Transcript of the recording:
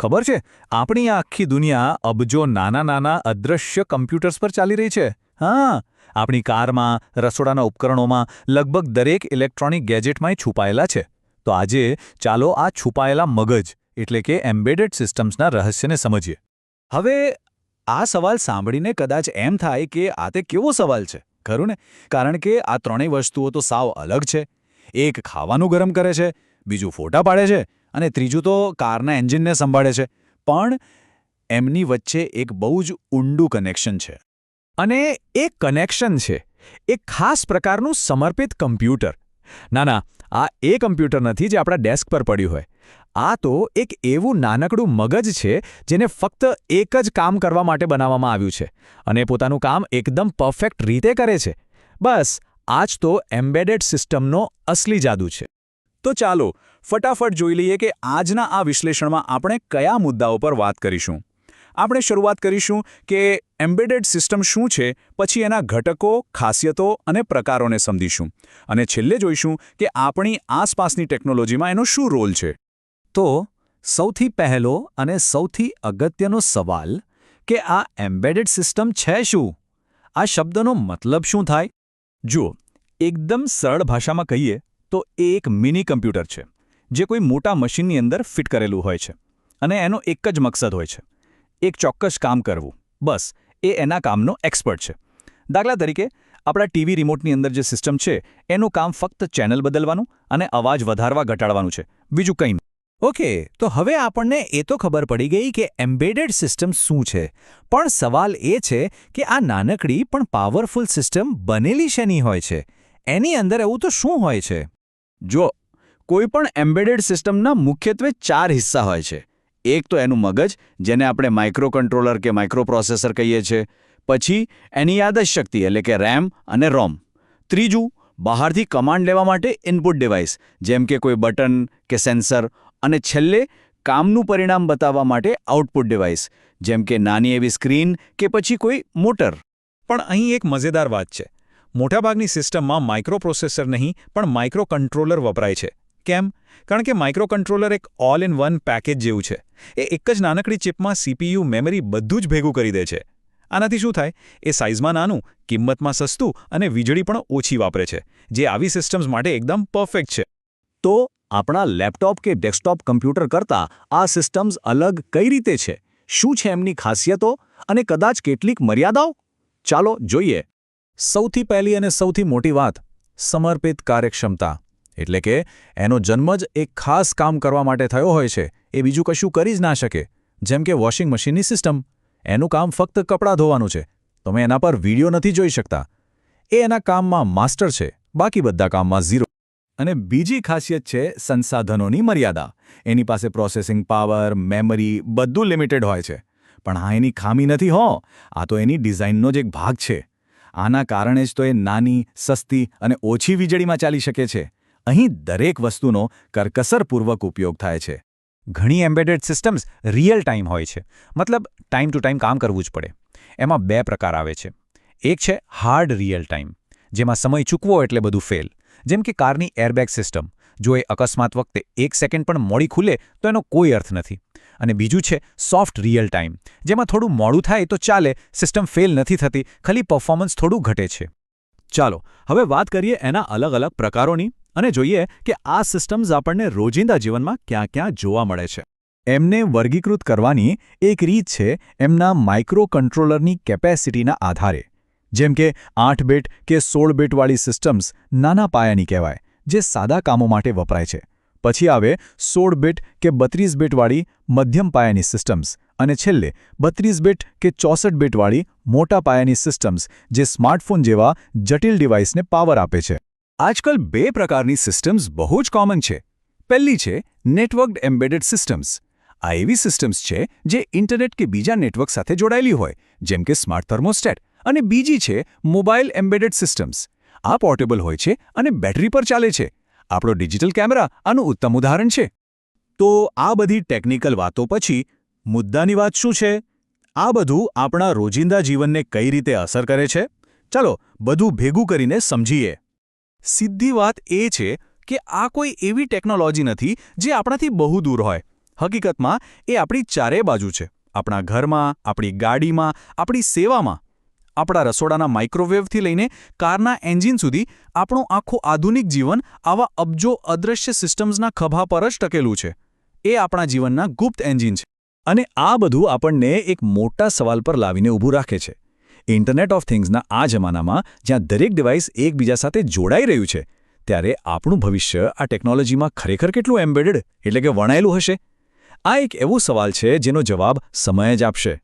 ખબર છે, આપણી આ આખી દુનિયા અબજો નાના નાના અદૃશ્ય કમ્પ્યુટર્સ પર ચાલી રહી છે. હા, આપણી કારમાં, રસોડાના ઉપકરણોમાં, લગભગ દરેક ઇલેક્ટ્રોનિક ગેજેટમાં છુપાયેલા છે. તો આજે ચાલો આ છુપાયેલા મગજ એટલે કે એમ્બેડેડ સિસ્ટમ્સના રહસ્યને સમજીએ. હવે આ સવાલ સાંભળીને કદાચ એમ થાય કે આ તે કેવો સવાલ છે, ખરું ને? કારણ કે આ ત્રણેય વસ્તુઓ તો સાવ અલગ છે. એક ખાવાનું ગરમ કરે છે, બીજું ફોટા પાડે છે અને ત્રીજું તો કારના એન્જિનને સંભાળે છે. પણ એમની વચ્ચે એક બહુ જ ઊંડું કનેક્શન છે. અને એ કનેક્શન છે એક ખાસ પ્રકારનું સમર્પિત કમ્પ્યુટર. ના, આ એ કમ્પ્યુટર નથી જે આપણા ડેસ્ક પર પડ્યું હોય. આ તો એક એવું નાનકડું મગજ છે જેને ફક્ત એક જ કામ કરવા માટે બનાવવામાં આવ્યું છે અને પોતાનું કામ એકદમ પરફેક્ટ રીતે કરે છે. બસ આ જ તો એમ્બેડેડ સિસ્ટમનો અસલી જાદુ છે. તો ચાલો ફટાફટ જોઈ લઈએ કે આજના આ વિશ્લેષણમાં આપણે કયા મુદ્દાઓ પર વાત કરીશું. આપણે શરૂઆત કરીશું કે એમ્બેડેડ સિસ્ટમ શું છે, પછી એના ઘટકો, ખાસિયતો અને પ્રકારોને સમજીશું અને છેલ્લે જોઈશું કે આપણી આસપાસની ટેકનોલોજીમાં એનો શું રોલ છે. તો સૌથી પહેલો અને સૌથી અગત્યનો સવાલ કે આ એમ્બેડેડ સિસ્ટમ છે શું? આ શબ્દનો મતલબ શું થાય? જુઓ, એકદમ સરળ ભાષામાં કહીએ તો એ એક મિની કમ્પ્યુટર છે જે કોઈ મોટા મશીનની અંદર ફિટ કરેલું હોય છે અને એનો એક જ મકસદ હોય છે, એક ચોક્કસ કામ કરવું. બસ એ એના કામનો એક્સપર્ટ છે. દાખલા તરીકે આપણા ટીવી રિમોટની અંદર જે સિસ્ટમ છે એનું કામ ફક્ત ચેનલ બદલવાનું અને અવાજ વધારવા ઘટાડવાનું છે, બીજું કંઈ નહીં. ઓકે, તો હવે આપણને એ તો ખબર પડી ગઈ કે એમ્બેડેડ સિસ્ટમ શું છે, પણ સવાલ એ છે કે આ નાનકડી પણ પાવરફુલ સિસ્ટમ બનેલી શેની હોય છે? એની અંદર એવું તો શું હોય છે? જો, કોઈ પણ એમ્બેડેડ સિસ્ટમના મુખ્યત્વે 4 હિસ્સા હોય છે. એક તો એનું મગજ, જેને આપણે માઇક્રો કંટ્રોલર કે માઇક્રોપ્રોસેસર કહીએ છીએ. પછી એની યાદશક્તિ એટલે કે રેમ અને રોમ. ત્રીજું, બહારથી કમાન્ડ લેવા માટે ઇનપુટ ડિવાઇસ, જેમ કે કોઈ બટન કે સેન્સર. અને છેલ્લે કામનું પરિણામ બતાવવા માટે આઉટપુટ ડિવાઇસ, જેમ કે નાની એવી સ્ક્રીન કે પછી કોઈ મોટર. પણ અહીં એક મજેદાર વાત છે. મોટાભાગની સિસ્ટમમાં માઇક્રોપ્રોસેસર નહીં પણ માઇક્રો કંટ્રોલર વપરાય છે. કેમ? કારણ કે માઇક્રો કંટ્રોલર એક ઓલ ઇન વન પેકેજ જેવું છે. એ એક જ નાનકડી ચિપમાં સીપીયુ, મેમરી બધું જ ભેગું કરી દે છે. આનાથી શું થાય? એ સાઇઝમાં નાનું, કિંમતમાં સસ્તું અને વીજળી પણ ઓછી વાપરે છે, જે આવી સિસ્ટમ્સ માટે એકદમ પરફેક્ટ છે. તો આપણા લેપટોપ કે ડેસ્કટોપ કમ્પ્યુટર કરતાં આ સિસ્ટમ્સ અલગ કઈ રીતે છે? શું છે એમની ખાસિયતો અને કદાચ કેટલીક મર્યાદાઓ? ચાલો જોઈએ. સૌથી પહેલી અને સૌથી મોટી વાત, સમર્પિત કાર્યક્ષમતા. એટલે કે એનો જન્મ જ એક ખાસ કામ કરવા માટે થયો હોય છે. એ બીજું કશું કરી જ ના શકે. જેમ કે વોશિંગ મશીનની સિસ્ટમ. એનું કામ ફક્ત કપડાં ધોવાનું છે. તમે એના પર વિડીયો નથી જોઈ શકતા. એ એના કામમાં માસ્ટર છે, બાકી બધા કામમાં ઝીરો. અને બીજી ખાસિયત છે સંસાધનોની મર્યાદા. એની પાસે પ્રોસેસિંગ પાવર, મેમરી બધું લિમિટેડ હોય છે. પણ આ એની ખામી નથી હો, આ તો એની ડિઝાઇનનો જ એક ભાગ છે. આના કારણે જ તો એ નાની, સસ્તી અને ઓછી વીજળીમાં ચાલી શકે છે. અહીં દરેક વસ્તુનો કરકસરપૂર્વક ઉપયોગ થાય છે. ઘણી એમ્બેડેડ સિસ્ટમ્સ રિયલ ટાઈમ હોય છે, મતલબ ટાઈમ ટુ ટાઈમ કામ કરવું જ પડે. એમાં 2 પ્રકાર આવે છે. એક છે હાર્ડ રિયલ ટાઈમ, જેમાં સમય ચૂકવો એટલે બધું ફેલ. જેમ કે કારની એરબેગ સિસ્ટમ. જો એ અકસ્માત વખતે 1 સેકન્ડ પણ મોડી ખુલે તો એનો કોઈ અર્થ નથી. અને બીજું છે સોફ્ટ રિયલ ટાઈમ, જેમાં થોડું મોડું થાય તો ચાલે, સિસ્ટમ ફેલ નથી થતી, ખાલી પરફોર્મન્સ થોડું ઘટે છે. ચાલો હવે વાત કરીએ એના અલગ અલગ પ્રકારોની અને જોઈએ કે આ સિસ્ટમ્સ આપણને રોજિંદા જીવનમાં ક્યાં ક્યાં જોવા મળે છે. એમને વર્ગીકૃત કરવાની એક રીત છે એમના માઇક્રો કંટ્રોલરની કેપેસિટીના આધારે. જેમ કે 8 બીટ કે 16 બીટવાળી સિસ્ટમ્સ નાના પાયાની કહેવાય, જે સાદા કામો માટે વપરાય છે. પછી આવે 16 બીટ કે 32 બીટવાળી મધ્યમ પાયાની સિસ્ટમ્સ અને છેલ્લે 32 બીટ કે 64 બીટવાળી મોટા પાયાની સિસ્ટમ્સ, જે સ્માર્ટફોન જેવા જટિલ ડિવાઇસને પાવર આપે છે. આજકાલ 2 પ્રકારની સિસ્ટમ્સ બહુ જ કોમન છે. પહેલી છે નેટવર્ક્ડ એમ્બેડેડ સિસ્ટમ્સ. આ એવી સિસ્ટમ્સ છે જે ઇન્ટરનેટ કે બીજા નેટવર્ક સાથે જોડાયેલી હોય, જેમ કે સ્માર્ટ થર્મોસ્ટેટ. અને બીજી છે મોબાઈલ એમ્બેડેડ સિસ્ટમ્સ. આ પોર્ટેબલ હોય છે અને બેટરી પર ચાલે છે. આપણો ડિજિટલ કેમેરા આનું ઉત્તમ ઉદાહરણ છે. તો આ બધી ટેકનિકલ વાતો પછી મુદ્દાની વાત શું છે? આ બધું આપણા રોજિંદા જીવનને કઈ રીતે અસર કરે છે? ચાલો બધું ભેગું કરીને સમજીએ. સીધી વાત એ છે કે આ કોઈ એવી ટેકનોલોજી નથી જે આપણાથી બહુ દૂર હોય. હકીકતમાં એ આપણી ચારે બાજુ છે. આપણા ઘરમાં, આપણી ગાડીમાં, આપણી સેવામાં. આપણા રસોડાના માઇક્રોવેવથી લઈને કારના એન્જિન સુધી આપણું આખું આધુનિક જીવન આવા અબજો અદૃશ્ય સિસ્ટમ્સના ખભા પર જ ટકેલું છે. એ આપણા જીવનના ગુપ્ત એન્જિન છે. અને આ બધું આપણને એક મોટા સવાલ પર લાવીને ઊભું રાખે છે. ઇન્ટરનેટ ઓફ થિંગ્સના આ જમાનામાં જ્યાં દરેક ડિવાઇસ એકબીજા સાથે જોડાઈ રહ્યું છે, ત્યારે આપણું ભવિષ્ય આ ટેકનોલોજીમાં ખરેખર કેટલું એમ્બેડેડ એટલે કે વણાયેલું હશે? આ એક એવો સવાલ છે જેનો જવાબ સમય જ આપશે.